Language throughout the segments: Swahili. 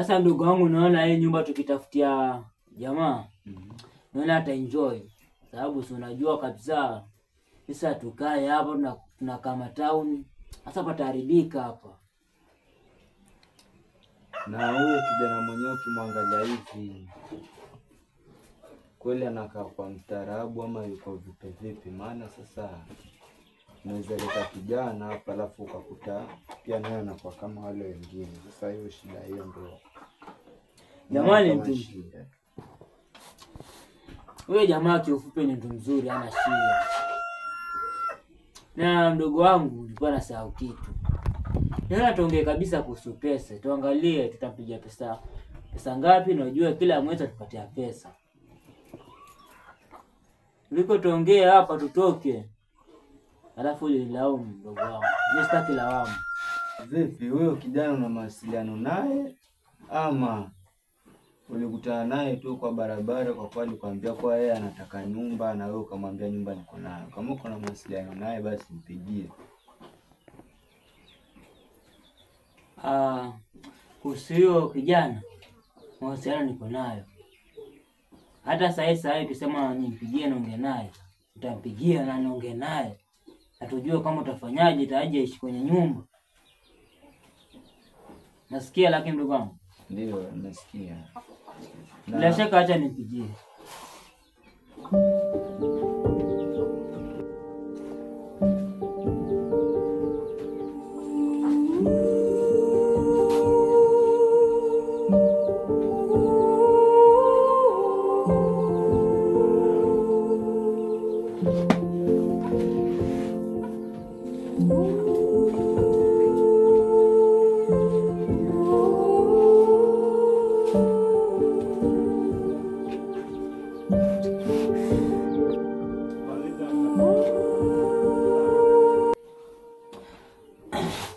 Sasa ndugu wangu, naona hii nyumba tukitafutia jamaa, naona ata enjoy. Sababu si unajua kabisa sasa tukae hapa na kama town. Sasa pataharibika hapa. Na huyo kijana mwenyewe ukimwangalia hivi kweli anakaa kwa mtaarabu ama yuko vipi? Maana sasa unaweza leta kijana hapa alafu ukakuta pia naye anakuwa kama wale wengine. Sasa hiyo shida hiyo ndio. Jamani mtu. Wewe jamaa kiufupi ni mtu mzuri, hana shida. Na mdogo wangu nilikuwa nasahau kitu. Nenda tuongee kabisa kuhusu pesa. Tuangalie tutampigia pesa ngapi, na ujue kila mwezi tupatia pesa. Liko tuongee hapa tutoke. Alafu nilaumu mdogo wangu. Mimi sitaki lawama. Vipi huyo kijana una mawasiliano naye ama ulikutana naye tu kwa barabara kwa kweli kwambia kwa yeye anataka nyumba na wewe ukamwambia nyumba niko nayo? Kama uko na mawasiliano naye basi mpigie. Kuhusu hiyo kijana, mawasiliano niko nayo. Hata sasa ukisema nimpigie naongea naye, nitampigia na naongea naye. Atujue kama utafanyaje taje ishi kwenye nyumba. Nasikia lakini ndugu wangu. Ndio, nasikia. Bila shaka acha nipigie.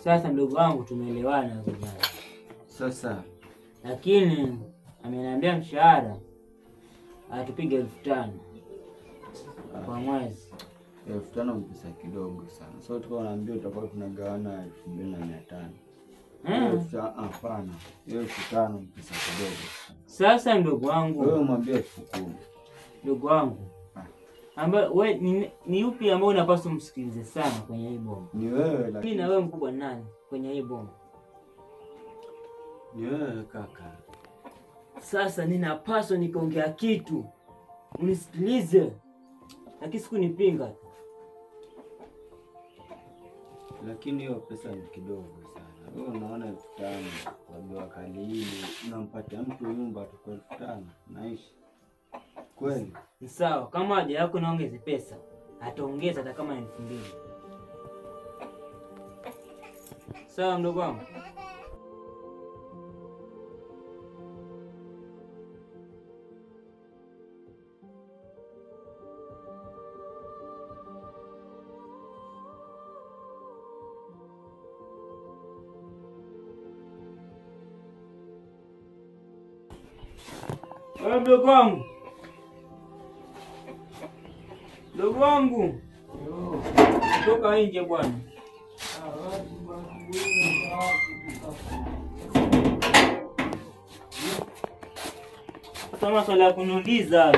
Sasa ndugu wangu tumeelewana vijana. Sasa lakini ameniambia mshahara atupige 1500 kwa mwezi. 1500 ni pesa kidogo sana. So tukao naambia tutakuwa tunagawana 2500. Hapana. Hiyo 1500 ni pesa kidogo. Sasa ndugu wangu, wewe mwambie 10,000. Ndugu wangu, ambaye wewe ni upi ambao unapaswa msikilize sana kwenye hii bomba? Ni wewe. Lakini na wewe mkubwa nani kwenye hii bomba? Ni wewe kaka. Sasa ninapaswa nikaongea kitu unisikilize, lakini siku nipinga. Lakini hiyo pesa ni kidogo sana. Wewe unaona 1500 kwa jua kali hili unampatia mtu nyumba atakuwa 1500 naishi. Kweli? Ni sawa, kama haja yako naongeze pesa, ataongeza hata kama 2000. Sawa mdogo wangu. Mdogo wangu. Ndugu wangu. Toka nje bwana. Kama swala kuniuliza.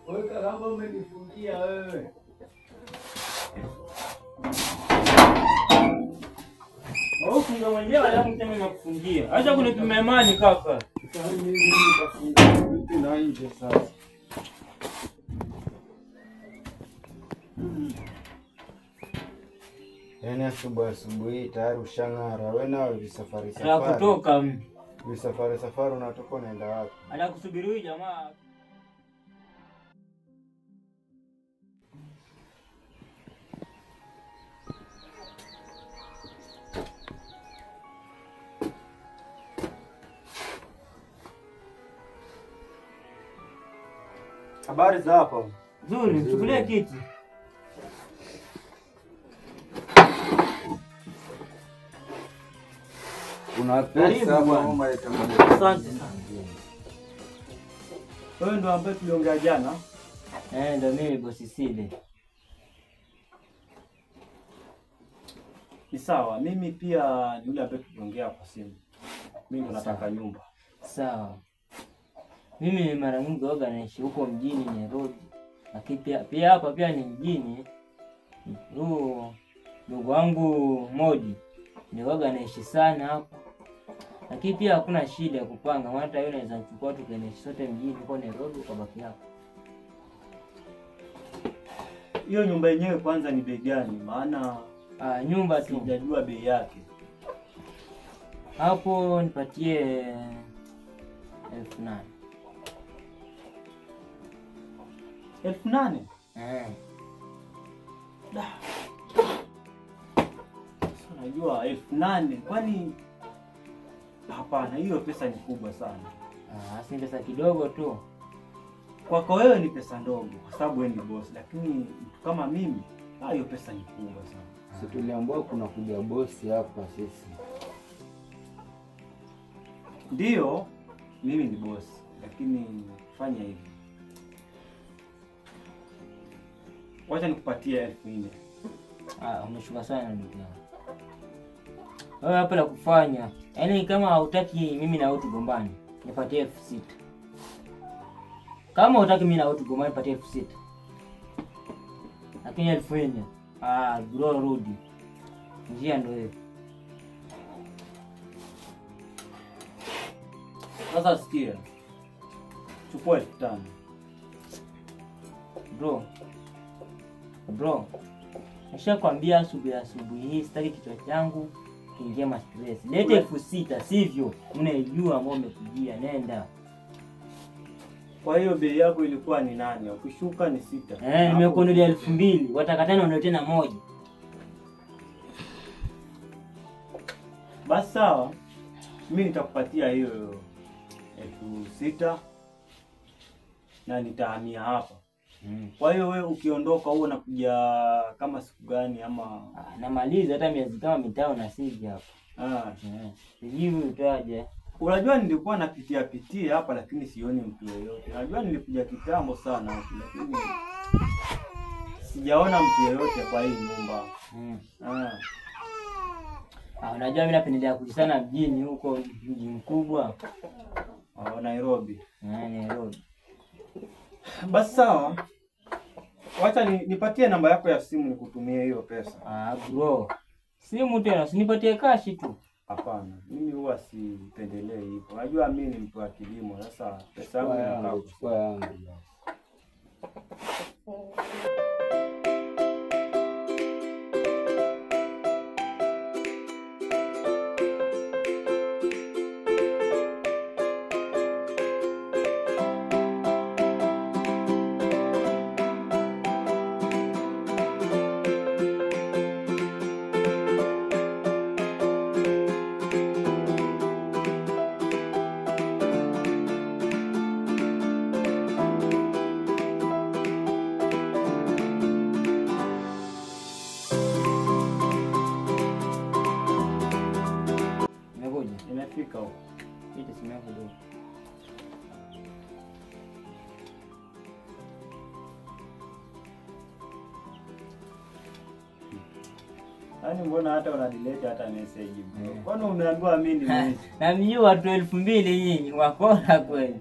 Wewe kama umenifungia wewe. Funga mwenyewe alafu mteme na kufungia. Acha kunipima imani kaka. Na nje sasa. Yaani asubuhi tayari ushang'ara. Wewe nao visafari. Ya kutoka. Visafari unatoka unaenda wapi? Anakusubiri huyu jamaa. Habari za hapo? Nzuri, mchukulie kiti. Una pesa mama yetu. Asante sana. Wewe ndo ambaye tuliongea jana? Ndo mimi bosi Side. Ni sawa, mimi pia ni yule ambaye tuliongea kwa simu. Mimi ndo nataka nyumba. Sawa. Mimi mara nyingi huwa naishi huko mjini Nairobi. Lakini pia hapa pia ni mjini. Ndugu wangu Modi ni huwa naishi sana hapa. Lakini pia hakuna shida ya kupanga. Hata wewe unaweza kuchukua tukaishi sote mjini huko Nairobi ukabaki hapo. Hiyo nyumba yenyewe kwanza ni bei gani? Maana nyumba tu sijajua bei yake. Hapo nipatie 8,000. 8,000? Unajua 8,000 kwani? Hapana, hiyo pesa ni kubwa sana. Si pesa kidogo tu. Kwako wewe ni pesa ndogo kwa sababu wewe ni boss, lakini mtu kama mimi, hiyo pesa ni kubwa sana. Si tuliambiwa kuna kuja bosi hapa sisi. Ndio, mimi ni boss, lakini fanya hivi. Wacha nikupatie 4,000. Umeshuka sana ndugu yangu. Wewe hapa la kufanya. Yaani kama hautaki mimi na wewe tugombane, nipatie 6,000. Kama hutaki mimi na wewe tugombane, nipatie 6,000. Lakini 4,000, bro rudi. Njia ndio hiyo. Sasa sikia. Chukua 5,000. Bro. Nishakwambia asubuhi hii sitaki kichwa changu kiingia ma stress. Lete 6,000 sivyo? Unaijua ambao umekujia, nenda. Kwa hiyo bei yako ilikuwa ni 8, ukishuka ni 6. Nimekuondolea 2,000, wataka tena undoe tena 1. Basi sawa. Mimi nitakupatia hiyo 6,000 na nitahamia hapa. Kwa hiyo wewe ukiondoka huo unakuja kama siku gani ama namaliza hata miezi kama 5 na siji hapa. Sijui utaje. Unajua nilikuwa napitia hapa lakini sioni mtu yeyote. Unajua nilikuja kitambo sana lakini sijaona mtu yeyote kwa hii nyumba. Unajua mimi napendelea kuishi sana mjini huko, mji mkubwa. Nairobi. Nairobi. Basi sawa. Wacha nipatie namba yako ya simu nikutumie hiyo pesa. Bro. Simu tena, usinipatie cash tu. Hapana, mimi huwa sipendelee hivyo. Unajua mimi ni mtu wa kilimo, sasa pesa yangu inakaa kwa yangu. Nimefika huko. Ita simu yako ndio. Yaani mbona hata unadilete hata message bro? Kwani umeambiwa mimi ni mwizi? Na mimi watu 2,000 nyinyi wakora kweli.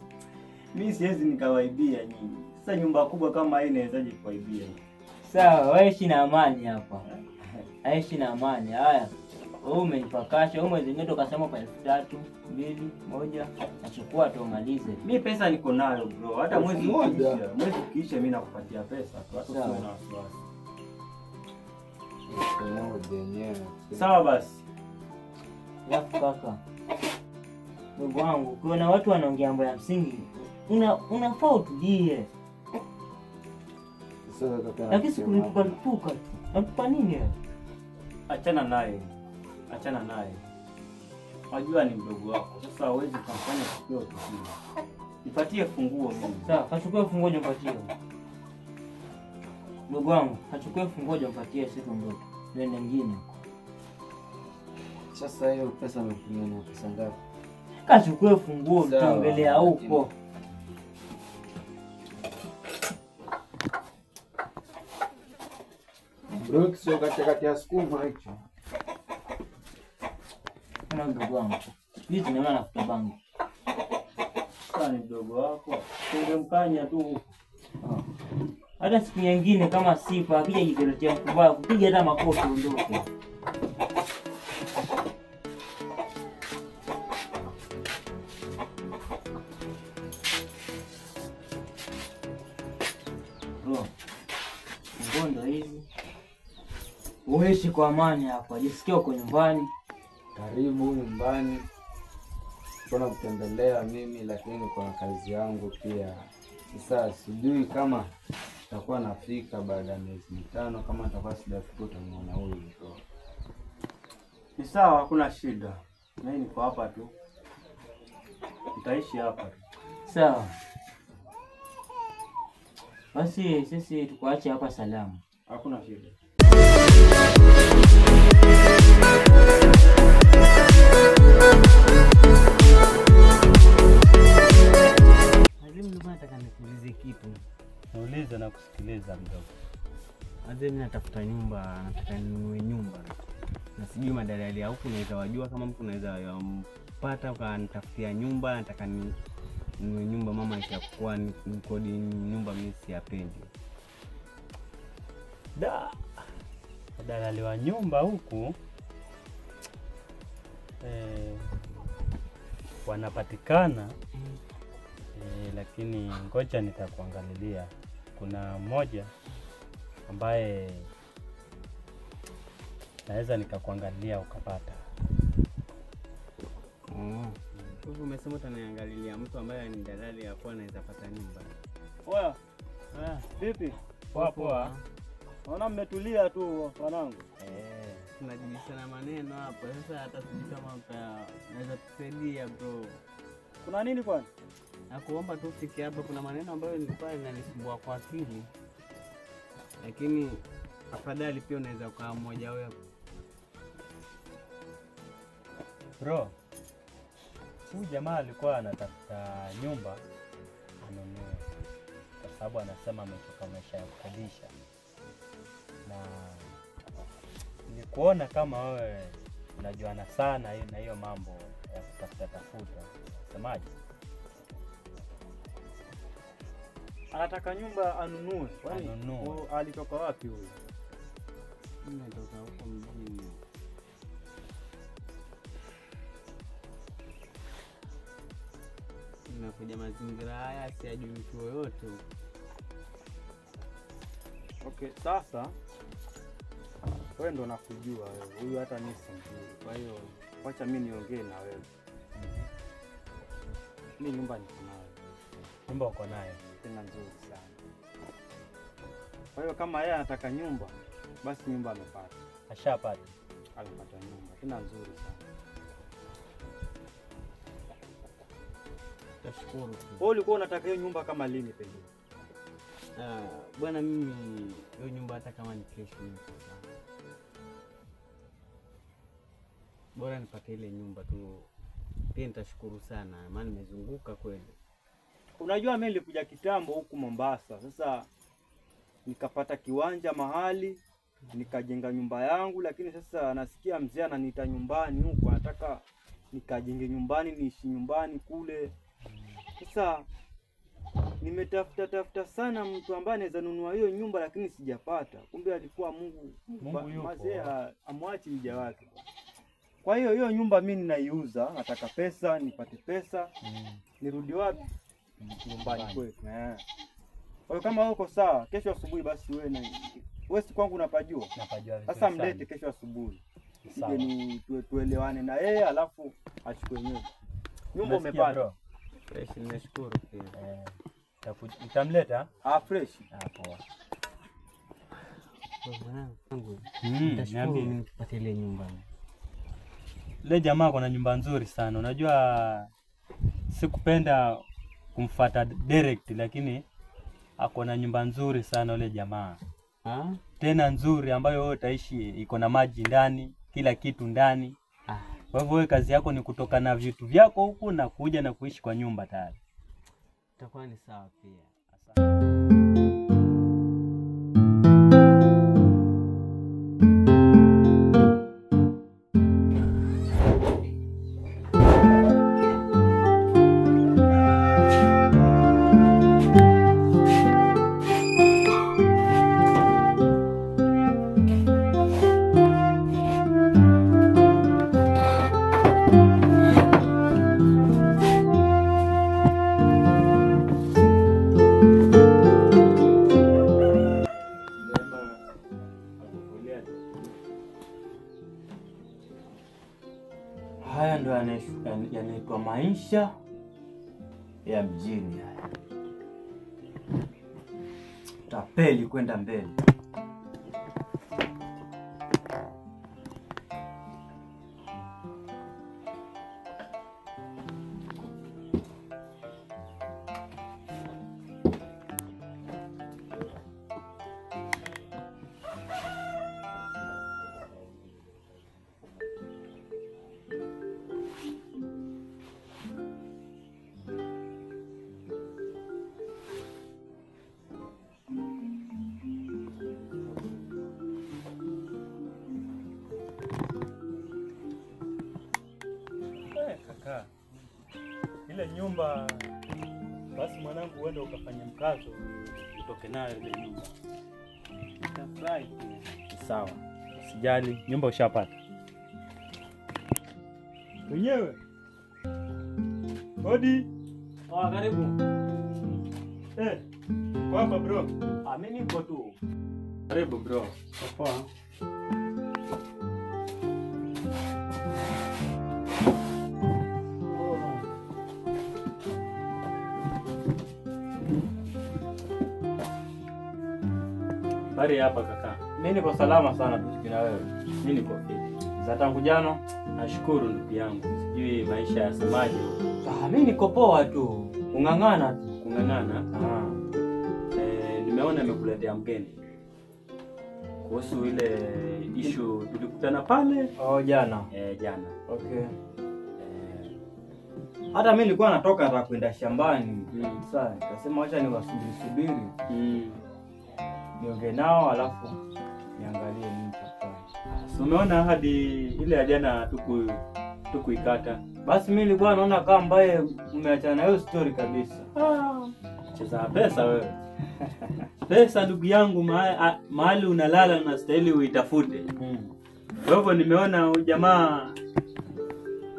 Mimi siwezi nikawaibia nyinyi. Sasa nyumba kubwa kama hii inawezaje kuwaibia? Sawa, wewe ishi na amani hapa. Aishi na amani. Haya. Wewe umenipakasha, wewe mwezi mmoja ukasema kwa 3,000, 2, 1, nachukua tu malize. Mimi pesa niko nayo bro. Hata mwezi ukiisha mimi nakupatia pesa. Watu sio na wasiwasi. Sawa basi. Alafu kaka. Ndugu wangu, kuna watu wanaongea mambo ya msingi. Unafaa utulie. Sasa kaka. Lakini sikulipuka tu. Unatupa nini wewe? Achana naye. Wajua ni mdogo wako. Sasa hawezi kumfanya tukio tukio. Nipatie funguo mimi. Sawa, kachukue funguo nipatie. Ndugu wangu, kachukue funguo nipatie sisi ndoto. Nenda nyingine. Sasa hiyo pesa umetumia na pesa ngapi? Kachukue funguo mtembelea huko. Ndio sio kati ya sukuma hicho. Kana mdogo wangu. Hizi ni maana nafuta bangi. Sasa mdogo wako. Ungemkanya tu. Hata siku nyingine kama sifa akija jikeletea mkubwa kupiga hata makofi ondoke. Bro. Ngondo hizi. Uishi kwa amani hapa. Jisikia uko nyumbani. Karibu nyumbani. Kuna kutembelea mimi lakini kuna kazi yangu pia. Sasa sijui kama nitakuwa nafika baada ya miezi mitano, kama nitakuwa sijafika utamwona huyu mtu. Ni sawa, hakuna shida. Mimi niko hapa tu. Nitaishi hapa tu. Sawa. Basi sisi tukuache hapa salama. Hakuna shida. Nataka nikuulize kitu. Nauliza na kusikiliza mdogo. Aje mimi natafuta nyumba, nataka ninunue nyumba. Na sijui madalali ya huku naweza wajua kama mtu naweza mpata ukanitafutia nyumba, nataka ninunue nyumba mama itakuwa nikodi nyumba mimi siyapendi. Dalali wa nyumba huku wanapatikana. Lakini ngoja nitakuangalilia. Kuna mmoja ambaye naweza nikakuangalia ukapata. Huko umesema utaniangalilia mtu ambaye ni dalali ya kwa anaweza pata nyumba. Oya. Vipi? Poa. Naona mmetulia tu wanangu. Tunajibishana maneno hapa. Sasa hata sijui kama unaweza tusaidia bro. Kuna nini kwani? Nakuomba tu ufike hapa, kuna maneno ambayo nilikuwa yananisumbua kwa akili. Lakini afadhali pia unaweza kuwa mmoja wewe. Bro. Huyu jamaa alikuwa anatafuta nyumba anunue. Kwa sababu anasema ametoka maisha ya kukodisha. Na nikuona kama wewe unajuana sana na hiyo mambo ya kutafuta. Semaje? Anataka nyumba anunue. Kwani alitoka wapi huyu? Natoka huko mjini. Nimekuja mazingira haya sijui mtu yoyote. Okay, sasa wewe ndo nakujua wewe. Huyu hata mimi simjui. Kwa hiyo acha mimi niongee na wewe. Mimi nyumba niko nayo. Nyumba uko nayo? Tena nzuri sana. Kwa hiyo kama yeye anataka nyumba, basi nyumba amepata. Ashapata. Alipata nyumba. Tena nzuri sana. Tashukuru. Wewe ulikuwa unataka hiyo nyumba kama lini pengine? Bwana mimi hiyo nyumba hata kama ni kesho sana. Bora nipate ile nyumba tu. Pia nitashukuru sana. Maana nimezunguka kweli. Unajua mimi nilikuja kitambo huku Mombasa. Sasa nikapata kiwanja mahali, nikajenga nyumba yangu, lakini sasa nasikia mzee ananiita nyumbani huko, anataka nikajenge nyumbani, niishi nyumbani kule. Sasa nimetafuta sana mtu ambaye anaweza nunua hiyo nyumba, lakini sijapata. Kumbe alikuwa Mungu mazee amwachi mja wake. Kwa hiyo nyumba mimi ninaiuza, nataka pesa, nipate pesa. Nirudi wapi? Nyumbani kwetu. Kwa hiyo kama uko sawa, kesho asubuhi basi wewe si kwangu unapajua. Sasa mlete kesho asubuhi. Sije ni tuelewane na yeye alafu achukue nyumba. Nyumba umepata. Fresh, nimeshukuru pia. Utamleta? Fresh. Poa. Mwanangu, nitashukuru nipate ile nyumba. Ile jamaa kuna nyumba nzuri sana. Unajua sikupenda kumfuata direct, lakini ako na nyumba nzuri sana ule jamaa. Tena nzuri ambayo wewe utaishi, iko na maji ndani, kila kitu ndani. Kwa hivyo wewe kazi yako ni kutoka na vitu vyako huku na kuja na kuishi kwa nyumba tayari. Itakuwa ni sawa pia. ndio yanaitwa maisha ya mjini haya. Tapeli kwenda mbele. Kaka, ile nyumba basi mwanangu, uende ukafanya mkazo utoke nayo ile nyumba. Nitafurahi. Sawa, usijali, nyumba ushapata wenyewe. Hodi. Karibu. Kwa hapa bro. Mimi niko tu. Karibu bro. Poa. Bari hapa kaka. Mimi niko salama sana tusikina wewe. Mimi niko fit. Za tangu jana nashukuru ndugu yangu. Sijui maisha yasemaje. Mimi niko poa tu. Kung'ang'ana tu. Kung'ang'ana. Nimeona nimekuletea mgeni. Kuhusu ile issue tulikutana pale Jana. Jana. Okay. Hata mimi nilikuwa natoka nataka kwenda shambani. Sasa nikasema acha niwasubiri. Niongee nao alafu niangalie nini tutafanya. So umeona hadi ile ya jana tukuikata. Basi mimi nilikuwa naona kama ambaye umeachana hiyo story kabisa. Cheza pesa wewe. Pesa ndugu yangu, mahali unalala unastahili uitafute. Kwa hivyo nimeona jamaa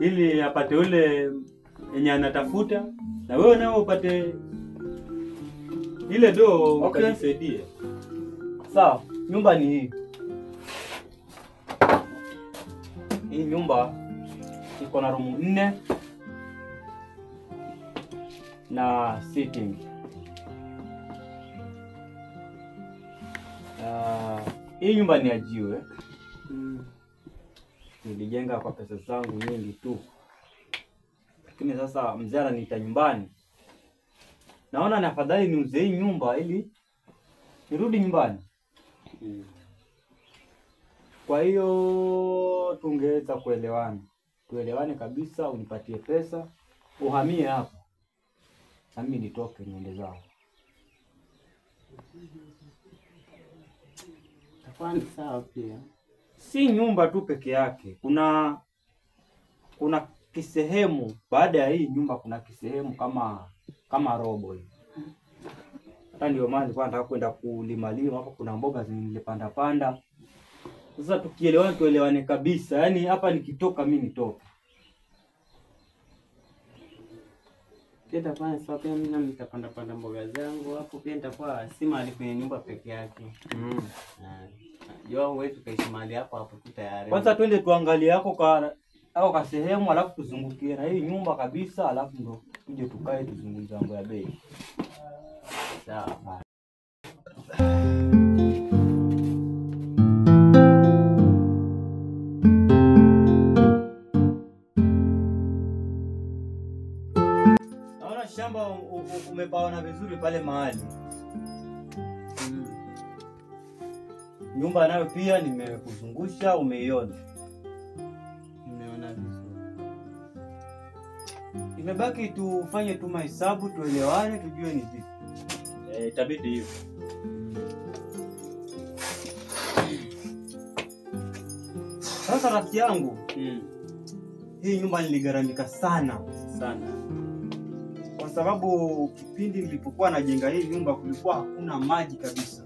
ili apate ule yenye anatafuta na wewe nao upate ile do ukajisaidie. Sawa, nyumba ni hii. Hii nyumba iko na room 4 na sitting. Hii nyumba ni ya jiwe. Nilijenga kwa pesa zangu nyingi tu. Lakini sasa mzee ananiita nyumbani. Naona ni afadhali niuze hii nyumba ili nirudi nyumbani. Kwa hiyo tungeweza kuelewana. Tuelewane kabisa, unipatie pesa, uhamie hapa. Na mimi nitoke niende zangu. Tafani sawa pia. Si nyumba tu peke yake. Kuna kisehemu baada ya hii nyumba, kuna kisehemu kama robo hivi. Hata ndio maana nilikuwa nataka kwenda kulima hapo, kuna mboga nilipanda. Sasa tukielewana tuelewane kabisa. Yaani hapa nikitoka mimi nitoke. Pia tafani sawa pia, mimi nitapanda mboga zangu hapo pia, nitakuwa si mahali kwenye nyumba peke yake. Jua wewe tukaishi mahali hapo tu tayari. Kwanza twende tuangalie kwa sehemu alafu tuzungukie na hii nyumba kabisa, alafu ndo tuje tukae tuzungumze mambo ya bei. Sawa. Naona shamba umepaona vizuri pale mahali. Nyumba nayo pia nimekuzungusha, umeiona. Nimeona vizuri. Imebaki tufanye tu mahesabu, tuelewane, tujue ni vipi. Itabidi hivyo. Sasa rafiki yangu, hii nyumba niligharamika sana. Kwa sababu kipindi nilipokuwa najenga hii nyumba kulikuwa hakuna maji kabisa.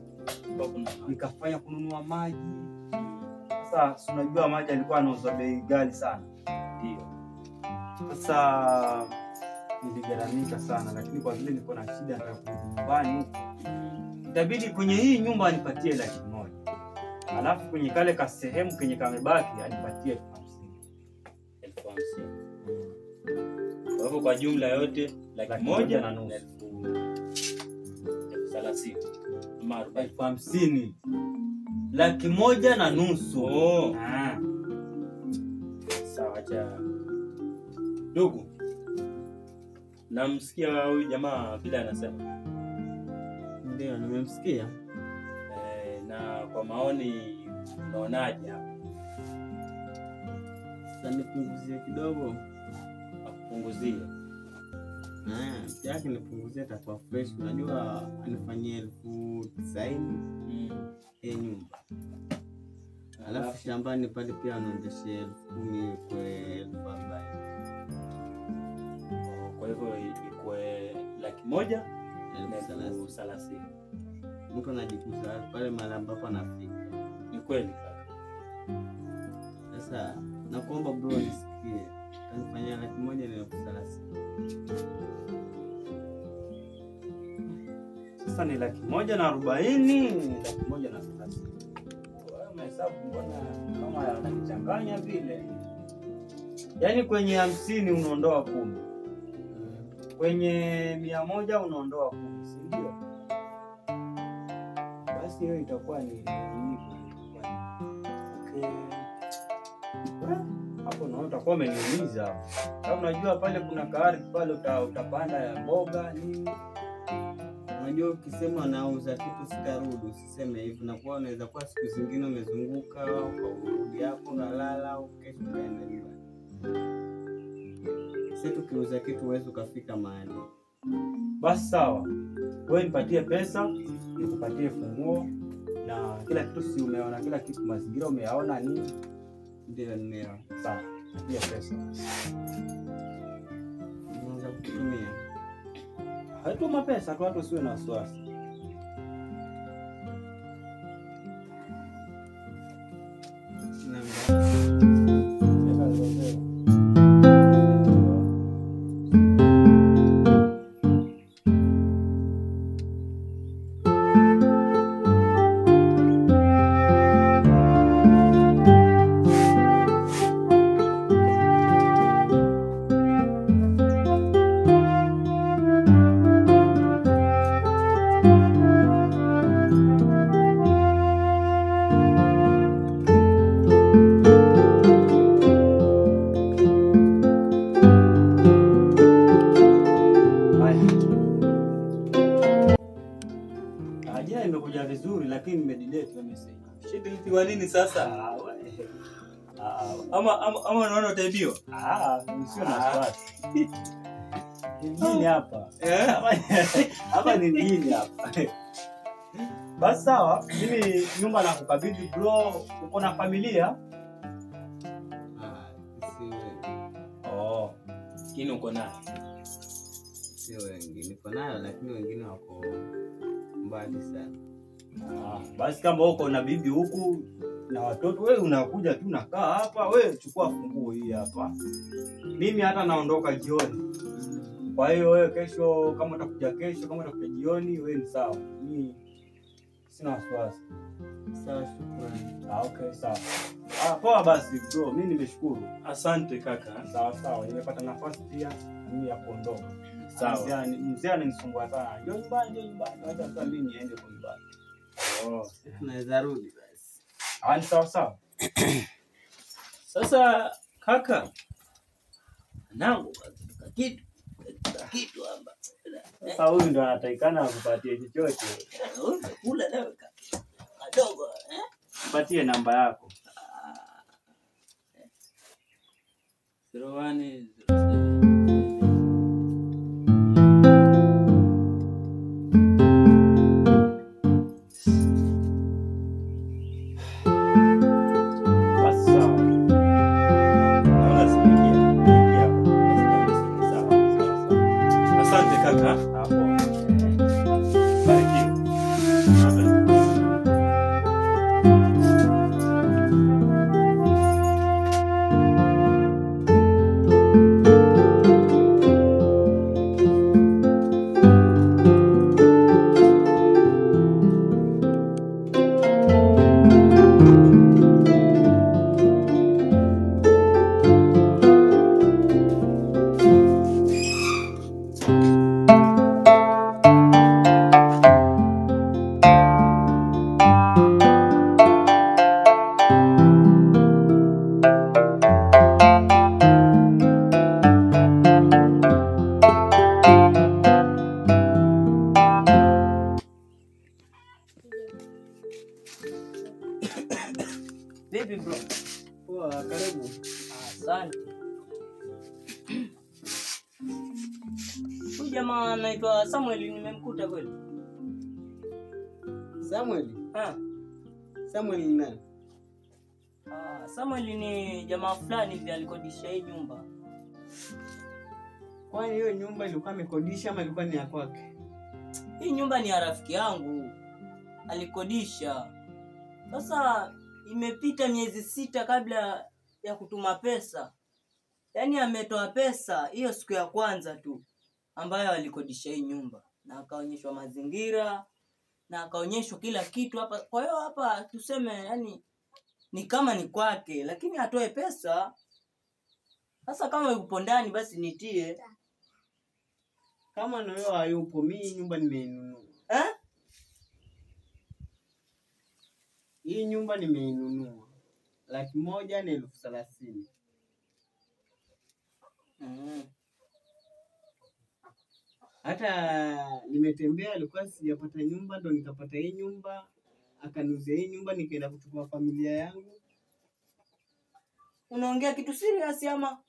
Nikafanya kununua maji. Sasa unajua maji alikuwa anauza bei ghali sana. Ndio. Sasa niligharamika sana, lakini kwa vile niko na shida ya nyumbani, itabidi kwenye hii nyumba anipatie 1,000,000. Alafu kwenye kale ka sehemu kenye kamebaki anipatie 50,000. Kwa hivyo kwa jumla yote 1,000 na nusu. 30,000 ama 40. 50,000. 1,000 na nusu. Oh. Sawa, acha. Ndugu, namsikia huyu jamaa vile anasema. Ndio, nimemsikia. Na kwa maoni unaonaje hapa? Sasa nipunguzie kidogo. Akupunguzie. Yake nipunguzie itakuwa fresh. Unajua anifanyie 90,000 nyumba. Alafu shambani pale pia anaongeshe 10,000 kwa 40,000. Kwa hivyo ikwe 1,000 na 30,000. Mtu anajikuza pale mahali ambapo anafika. Ni kweli. Sasa nakuomba bro nisikie. Anifanyia 1,000 na 30,000. Sasa ni 140,000, 130,000. Wewe umehesabu mbona kama yanachanganya vile? Yaani kwenye 50 unaondoa 10. Kwenye 100 unaondoa 10, si ndio? Basi hiyo itakuwa ni okay. Hapo naona utakuwa umeniuliza. Kama unajua pale kuna kaari pale utapanda ya mboga nini? Unajua ukisema nauza kitu sitarudi, usiseme hivyo. Na kwa unaweza kuwa siku zingine umezunguka au urudi hapo unalala au kesho ukaenda nyumbani. Sasa tukiuza kitu uweze ukafika mahali. Basi sawa. Wewe nipatie pesa, nikupatie funguo na kila kitu, si umeona kila kitu, mazingira umeyaona nini? Ndio nimeona. Sawa. Nipatie pesa. Unaanza kutumia. Haituma pesa tu, watu usiwe na wasiwasi. Imekuja vizuri lakini nimedelete message. Shida ni kwa nini sasa? Ama unaona utaibiwa? Usio na wasiwasi. Nini hapa? Hapa ni nini hapa? Basi sawa, mimi nyumba nakukabidhi bro, uko na familia? Siwe. Kini uko nayo? Sio wengi. Niko nayo lakini wengine wako mbali sana. Basi kama uko na bibi huku na watoto, wewe unakuja tu nakaa hapa, wewe chukua funguo hii hapa. Mimi hata naondoka jioni. Kwa hiyo wewe kesho kama utakuja kesho, kama utakuja jioni, wewe ni sawa. Mimi sina wasiwasi. Sawa, shukrani. Okay, sawa. Poa basi bro, mimi nimeshukuru. Asante kaka. Sawa, nimepata nafasi pia mimi ya kuondoka. Sawa. Mzee ananisumbua sana. Njoo nyumbani. Acha sasa mimi niende kwa nyumbani. Tunaweza rudi basi. Sawa. Sasa kaka, nangu kitu hapa. Sasa huyu ndo anatakikana akupatie chochote. Kula nawe kadogo, Nipatie namba yako. 0107 Vipi bro? Poa, karibu. Asante. Huyu jamaa anaitwa Samuel, nimemkuta kweli? Samuel? Samuel ni nani? Samuel ni jamaa fulani hivi alikodisha hii nyumba. Kwani hiyo nyumba ilikuwa amekodisha ama ilikuwa ni ya kwake? Hii nyumba ni ya rafiki yangu, alikodisha. Sasa imepita miezi 6 kabla ya kutuma pesa. Yaani ametoa pesa hiyo siku ya kwanza tu ambayo alikodisha hii nyumba, na akaonyeshwa mazingira na akaonyeshwa kila kitu hapa. Kwa hiyo hapa tuseme yani ni kama ni kwake, lakini atoe pesa. Sasa kama yupo ndani basi nitie. Kama na wewe hayupo, mimi nyumba nimeinunua. Hii nyumba nimeinunua 1,130,000. Hata nimetembea, alikuwa sijapata nyumba, ndo nikapata hii nyumba. Akaniuzia hii nyumba, nikaenda kuchukua familia yangu. Unaongea kitu serious ama?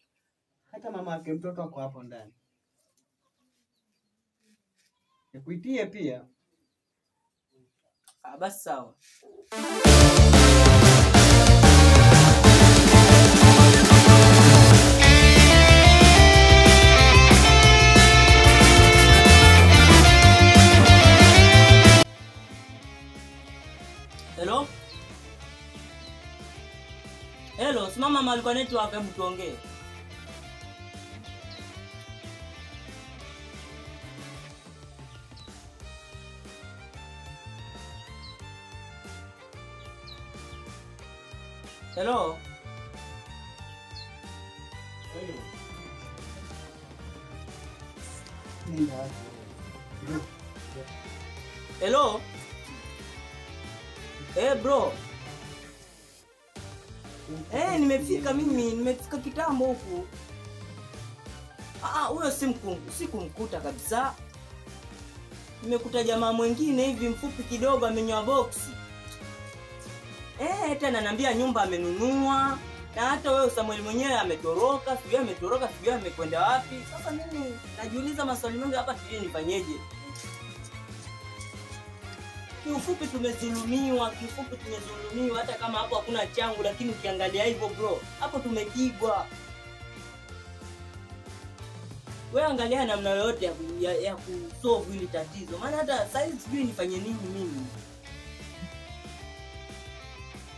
Hata mama yake mtoto ako hapo ndani. Nikuitie pia. Basi sawa. Hello? Hello, simama mahali kwa network, hebu tuongee. Hello? Hello? Bro. Nimefika mimi, nimefika kitambo huku. Huyo sikumkuta kabisa. Nimekuta jamaa mwingine hivi mfupi kidogo amenyoa boksi. Tena ananiambia nyumba amenunua, na hata wewe Samuel mwenyewe ametoroka, sijui amekwenda wapi. Sasa mimi najiuliza maswali mengi hapa, sijui nifanyeje. Kiufupi tumezulumiwa, hata kama hapo hakuna changu, lakini ukiangalia hivyo bro, hapo tumepigwa. Wewe angalia namna yoyote ya kusolve hili tatizo. Maana hata sasa sijui nifanye nini mimi.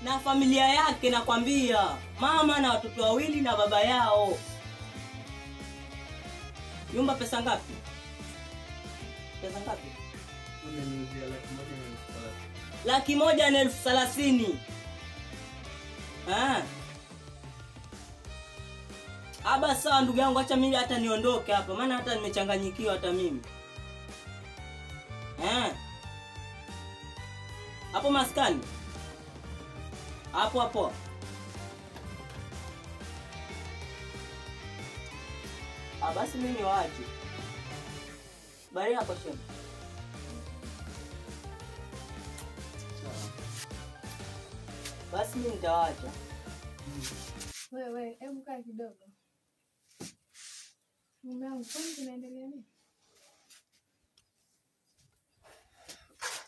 Na familia yake nakwambia, mama na watoto wawili na baba yao. Nyumba pesa ngapi? Pesa ngapi? 1,130,000. Basi sawa ndugu yangu, acha mimi hata niondoke hapa, maana hata nimechanganyikiwa hata mimi. Hapo maskani. Hapo. Basi mimi niwaache. Bari hapo shemu. Basi mimi nitawaacha. Wewe, hebu kaa kidogo. Mume wangu, kwani kinaendelea nini?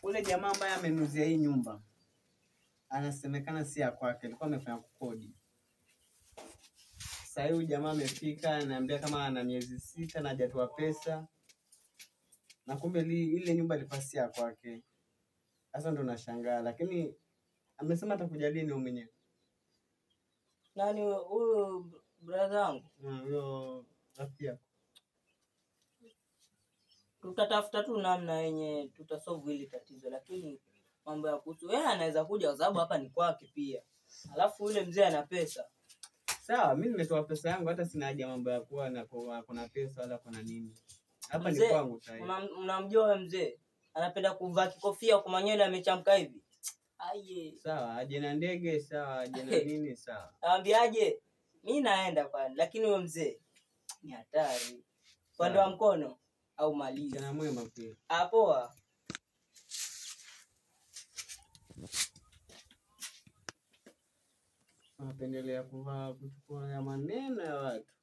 Ule jamaa ambaye amenuzia hii nyumba anasemekana si ya kwake, alikuwa amefanya kukodi. Sasa huyu jamaa amefika, ananiambia kama ana miezi 6 na hajatoa pesa. Na kumbe ile nyumba ilikuwa si ya kwake. Sasa ndo nashangaa, lakini amesema atakujalia ni mwenyewe. Nani huyo brother wangu? Huyo rafiki yako. Tutatafuta tu namna yenye tutasolve hili tatizo, lakini mambo ya kuhusu yeye anaweza kuja kwa sababu hapa ni kwake pia. Alafu yule mzee ana pesa. Sawa, mimi nimetoa pesa yangu, hata sina haja mambo ya kuwa na kuna pesa wala kuna nini. Hapa ni kwangu sasa. Unamjua wewe mzee? Anapenda kuvaa kikofia kwa manywele amechamka hivi. Sawa, aje na ndege, sawa, aje na nini, sawa. Naambiaje? Mimi naenda kwani, lakini wewe mzee ni hatari. Pande wa mkono au maliza. Jana mwema pia. Poa. Napendelea kuchukua ya maneno ya watu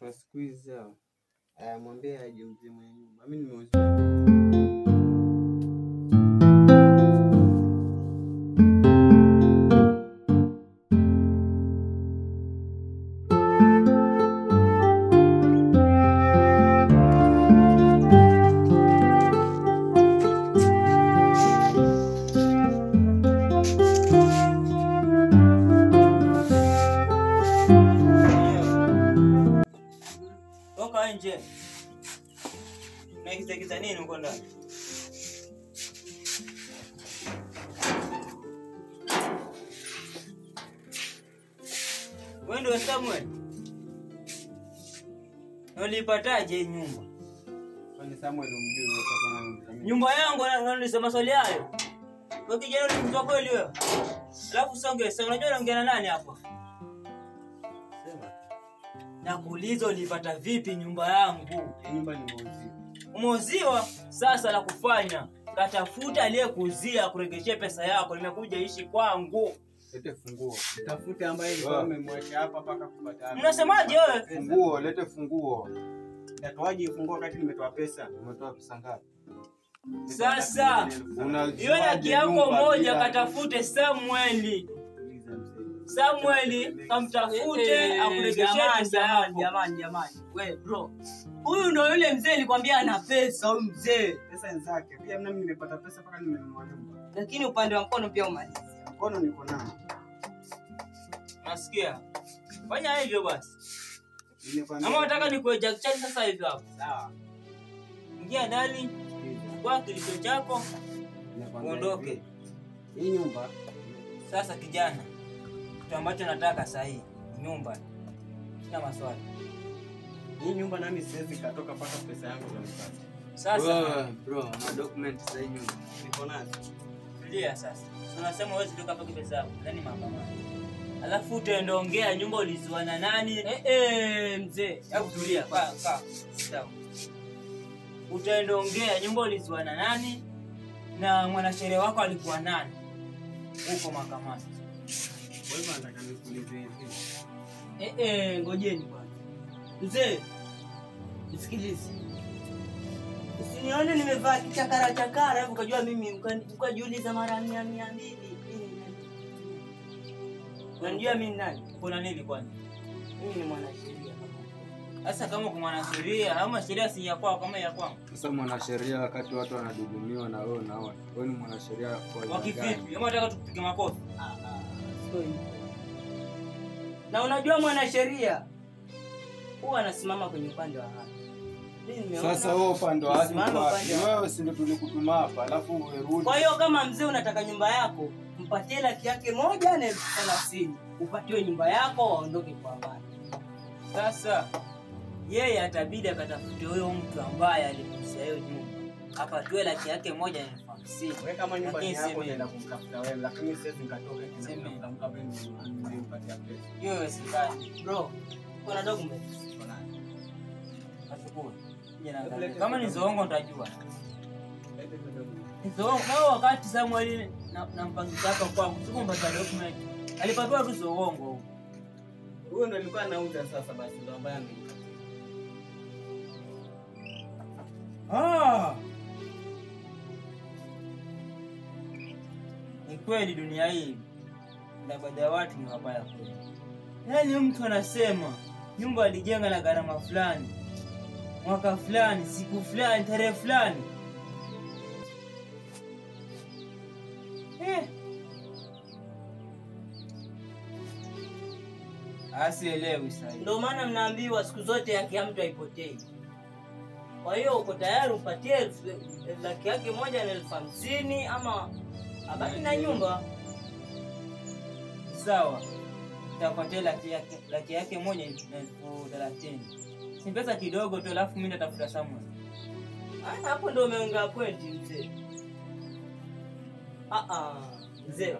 wa siku hizi hao. Mwambie aje mzee mwenye nyumba. Mimi nimeuza. Toka nje. Unaigiza nini huko ndani? Wewe ndio Samuel? Ulipataje nyumba? Kwani Samuel umjui wewe kama Nyumba yangu analisema maswali hayo. Wewe kijana ni mtu wa kweli wewe? Alafu sasa unajua unaongea na nani hapa? Sema. Nakuuliza ulipata vipi nyumba yangu? Nyumba ni muuziwa. Umeuziwa? Sasa la kufanya, katafuta aliyekuuzia kuregeshia pesa yako, nimekuja ishi kwangu. Lete funguo. Tafute ambaye alikuwa amemwacha hapa mpaka kupata. Mnasemaje wewe? Funguo, lete funguo. Natoaje funguo wakati nimetoa pesa? Umetoa pesa ngapi? Sasa hiyo haki yako moja, katafute Samueli. Samueli kamtafute akuregeshie pesa yako. Jamani. Wewe bro. Huyu ndio yule mzee nilikwambia ana pesa, huyu mzee. Pesa ni zake. Pia mimi nimepata pesa mpaka nimenunua nyumba. Lakini upande wa mkono pia umalize. Mkono niko nao. Nasikia. Fanya hivyo basi. Ama nataka nikueja chani sasa hivi hapo. Sawa. Ingia ndani. Kwa kilicho chako. Uondoke. Hii nyumba Sasa kijana, kitu ambacho nataka sasa hii nyumba. Sina maswali. hii nyumba nami siwezi katoka mpaka pesa yangu nipate. Sasa bro, na documents za nyumba. Niko nazo. tulia sasa. Unasema wewe ndio kapaki pesa yako. Nani mahakamani? Alafu utaendaongea nyumba uliziwa na nani? Mzee. Hebu tulia. Kaa. Sawa. Utaendaongea nyumba uliziwa na nani? Na mwanasheria wako alikuwa nani? Huko mahakamani. Wewe unataka nikuulize hivi? Ngojeni kwanza. Mzee. Nisikilize. Usinione nimevaa kichakara hapo ukajua mimi ukajiuliza mara 200. Unajua mimi nani? Kuna nini kwani? Mimi ni mwanasheria. Sasa kama kwa mwanasheria, ama sheria si ya kwako kama ya kwangu. Sasa mwanasheria wakati watu wanadudumiwa na wewe unaona. Wewe ni mwanasheria kwa Wakivipi? Ama nataka tupige makofi. Sio hivyo. Na unajua mwanasheria huwa anasimama kwenye upande wa haki. Sasa wewe upande wa haki Simama upande wa wewe si ndio tulikutuma hapa alafu urudi. Kwa hiyo kama mzee unataka nyumba yako, mpatie laki yake 1,30,000. Upatiwe nyumba yako waondoke kwa amani. Sasa yeye atabidi akatafute huyo mtu ambaye alimuzia hiyo nyumba. Apatiwe laki yake 1,50,000. Wewe kama nyumba ni Lakini yako sema- unaenda kumtafuta wewe, lakini siwezi nikatoka Sema- tena kumtafuta nimpatie pesa. Hiyo haiwezekani. Bro, kuna document. Nashukuru. Nije naangalia. Kama ni zongo nitajua. Lete hizo document. Zongo na wakati Samuel na mpangizi wako kwangu, sikumpata document. Alipatiwa tu zongo huko. Huyo ndo alikuwa anauza sasa basi ndo ambaye amenipatia. Ni kweli dunia hii na baadhi ya watu ni wabaya kweli. Yaani mtu anasema nyumba alijenga na gharama fulani, mwaka fulani, siku fulani, tarehe fulani. Asielewi sasa. Ndio maana mnaambiwa siku zote haki ya mtu haipotei. Kwa hiyo uko tayari upatie laki yake 1,50,000 ama abaki na nyumba? Sawa. Nitapatia laki yake 1,30,000. Si pesa kidogo tu, alafu mimi natafuta Samuel. Hapo ndio umeongea kweli mzee. Mzee.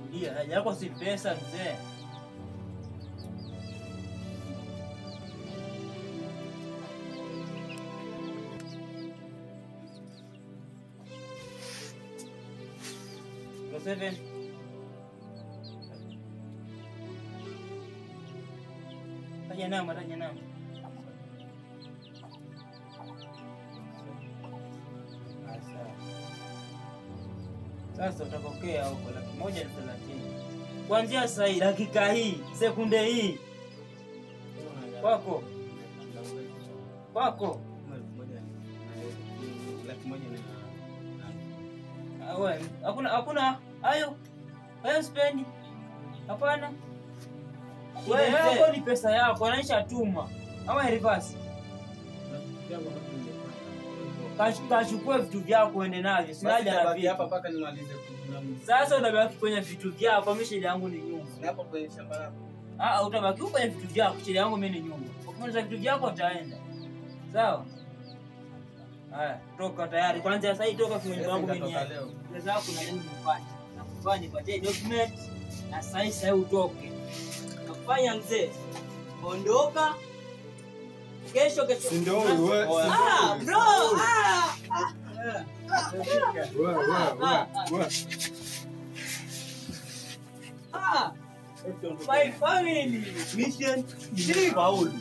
Ndio, haja yako si pesa mzee. 07 taja namba. Sasa utapokea huko 130,000 kuanzia sasa hii, dakika hii, sekunde hii. Kwako. Wewe hakuna hayo spendi. Hapana. Wewe hapo ni pesa yako, anaisha tuma. Ama reverse. Kachukua vitu vyako uende navyo. Sinaja na vitu hapa mpaka nimalize kuvuna. Sasa unabaki kwenye vitu vyako, mimi shida yangu ni nyumba. Na hapo kwenye shamba lako. Utabaki kwenye vitu vyako, shida yangu mimi ni nyumba. Ukimaliza vitu vyako utaenda. Sawa? Haya, toka tayari. Kwanza sasa hii toka kwenye nyumba yangu mimi. Pesa yako na nini ufanye? Nakufanya nipatie document na sasa utoke. Nakufanya mzee. Ondoka. Kesho. Ndio wewe. Bro. My family mission 3 faulu.